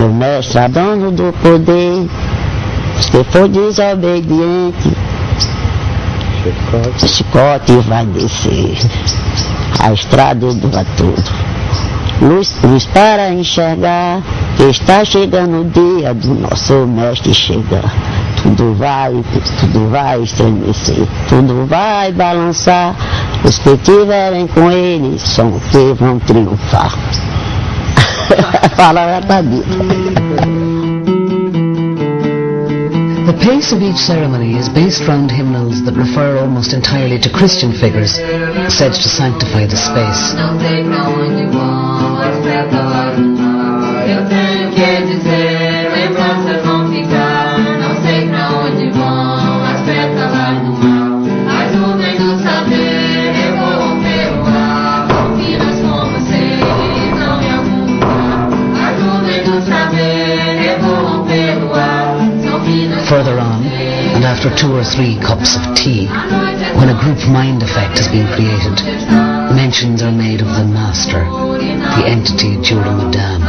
Seu mestre é dono do poder. Se for desobediente, chicote vai descer. A estrada dura tudo. Luz para enxergar, que está chegando o dia do nosso mestre chegar. Tudo vai estremecer, tudo vai balançar. Os que tiverem com ele são os que vão triunfar. A palavra está dita. The pace of each ceremony is based round hymnals that refer almost entirely to Christian figures, said to sanctify the space. Further on, and after 2 or 3 cups of tea, when a group mind effect has been created, mentions are made of the Master, the entity Juramadam.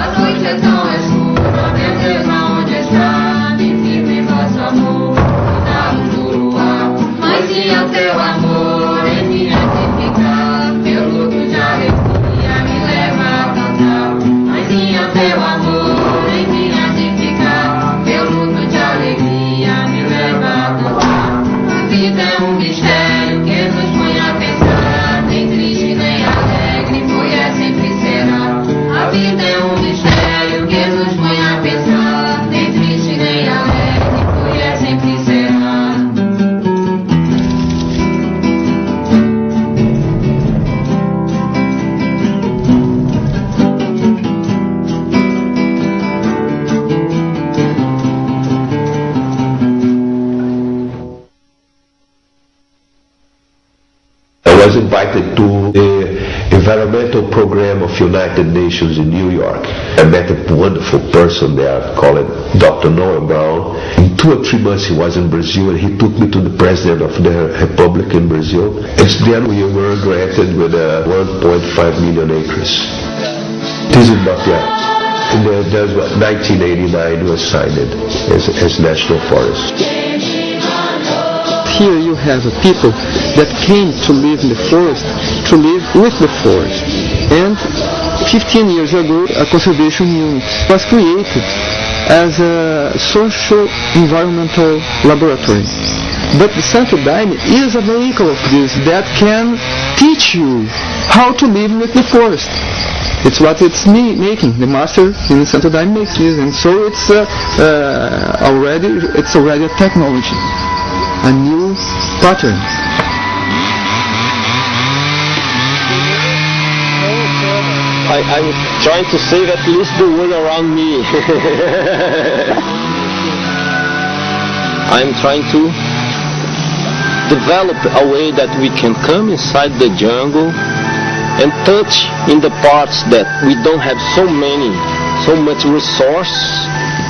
I was invited to the environmental program of United Nations in New York. I met a wonderful person there called Dr. Noah Brown. In 2 or 3 months he was in Brazil, and he took me to the president of the republic in Brazil. And then we were granted with 1.5 million acres. This is not yet. And that's what 1989 was signed as national forest. Here you have people that came to live in the forest, to live with the forest. And 15 years ago, a conservation unit was created as a social environmental laboratory. But the Santo Daime is a vehicle of this that can teach you how to live with the forest. It's what it's making. The master in Santo Daime makes this, and so it's already a technology, a new pattern. I'm trying to save at least the world around me. I'm trying to develop a way that we can come inside the jungle and touch in the parts that we don't have so much resource,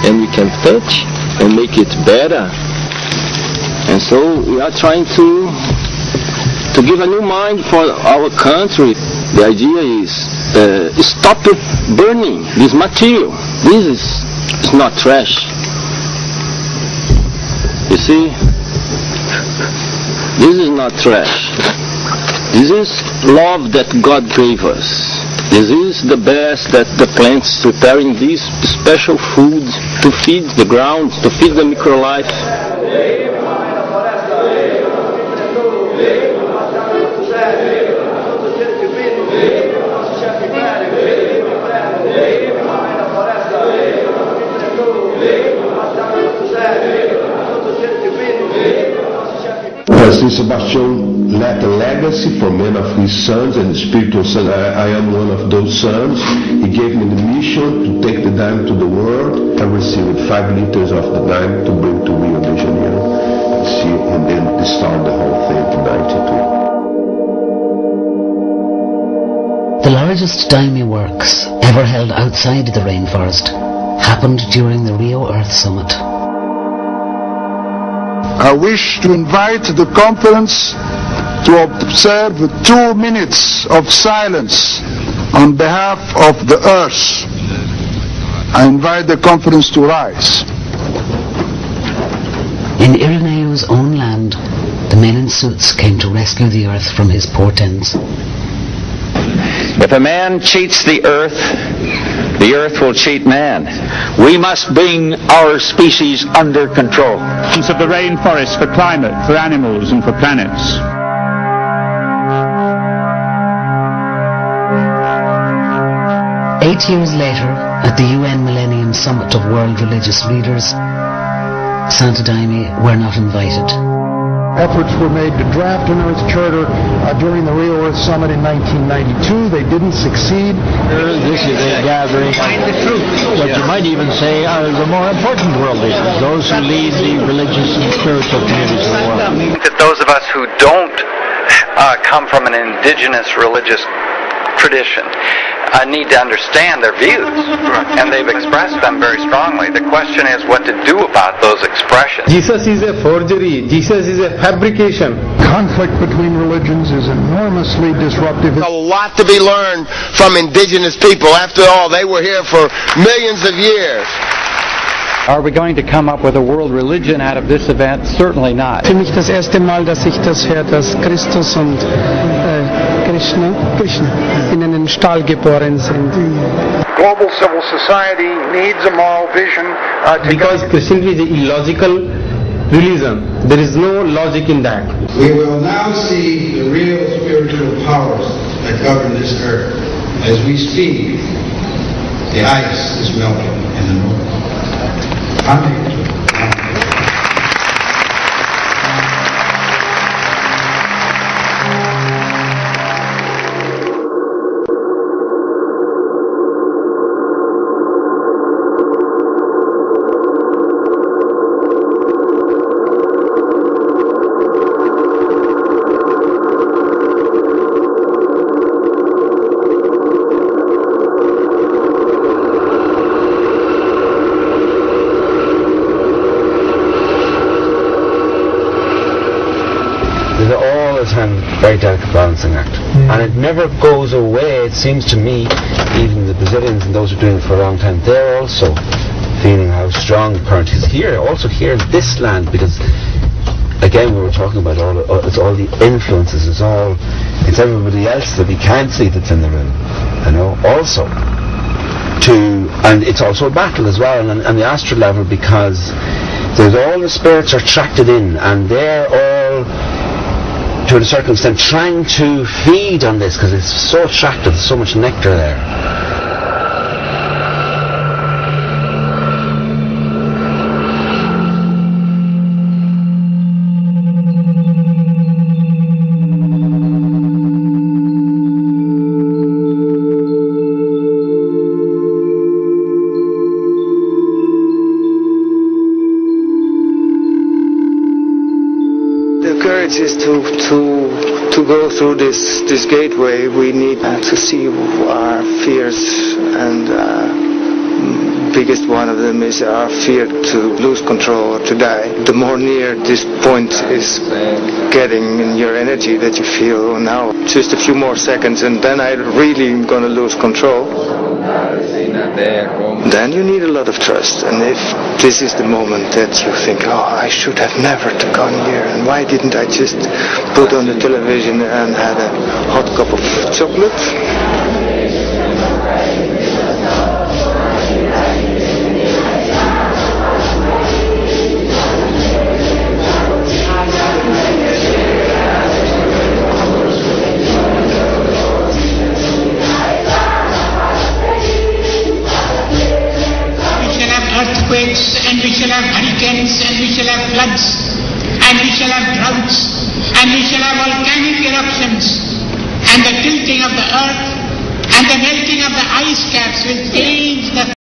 and we can touch and make it better. And so we are trying to give a new mind for our country. The idea is stop burning this material. This is not trash. You see, this is not trash. This is love that God gave us. This is the best that the plants preparing this special food to feed the ground, to feed the microlife. Saint Sebastian left a legacy for many of his sons and spiritual sons. I am one of those sons. He gave me the mission to take the daime to the world. I received 5 liters of the daime to bring to Rio de Janeiro, and then start the whole thing in 92. The largest daime works ever held outside the rainforest happened during the Rio Earth Summit. I wish to invite the conference to observe 2 minutes of silence on behalf of the earth. I invite the conference to rise. In Irenaeus' own land, the men in suits came to rescue the earth from his portents. If a man cheats the earth will cheat man. We must bring our species under control. Of the rainforest for climate, for animals and for planets. Eight years later, at the UN Millennium Summit of World Religious Leaders, Santo Daime were not invited. Efforts were made to draft an Earth Charter during the Rio Earth Summit in 1992. They didn't succeed. This is a gathering, what you might even say are the more important world issues, those who lead the religious and spiritual communities of the world. I think that those of us who don't come from an indigenous religious tradition need to understand their views, and they've expressed them very strongly. The question is what to do about those expressions. Jesus is a forgery. Jesus is a fabrication. Conflict between religions is enormously disruptive. A lot to be learned from indigenous people. After all, they were here for millions of years. Are we going to come up with a world religion out of this event? Certainly not. Für mich das erste Mal, dass ich das höre, dass Christus und Krishna in einen Stall geboren sind. Global civil society needs a moral vision. Because Christianity is an illogical religion. There is no logic in that. We will now see the real spiritual powers that govern this earth. As we speak, the ice is melting in the north. Very delicate balancing act, and it never goes away. It seems to me, even the Brazilians and those who are doing it for a long time, they're also feeling how strong the current is here, also here in this land, because again we were talking about it's all the influences, it's everybody else that we can't see that's in the room, also and it's also a battle as well on the astral level, because there's all the spirits are attracted in, and they're all to a certain extent trying to feed on this because it's so attractive, there's so much nectar there. The courage is to go through this gateway. We need to see our fears, and biggest one of them is our fear to lose control or to die. The more near this point is getting in your energy that you feel now, just a few more seconds and then I really am going to lose control. Then you need a lot of trust, and if this is the moment that you think, I should have never gone here, and why didn't I just put on the television and had a hot cup of chocolate? And we shall have hurricanes, and we shall have floods, and we shall have droughts, and we shall have volcanic eruptions, and the tilting of the earth and the melting of the ice caps will change the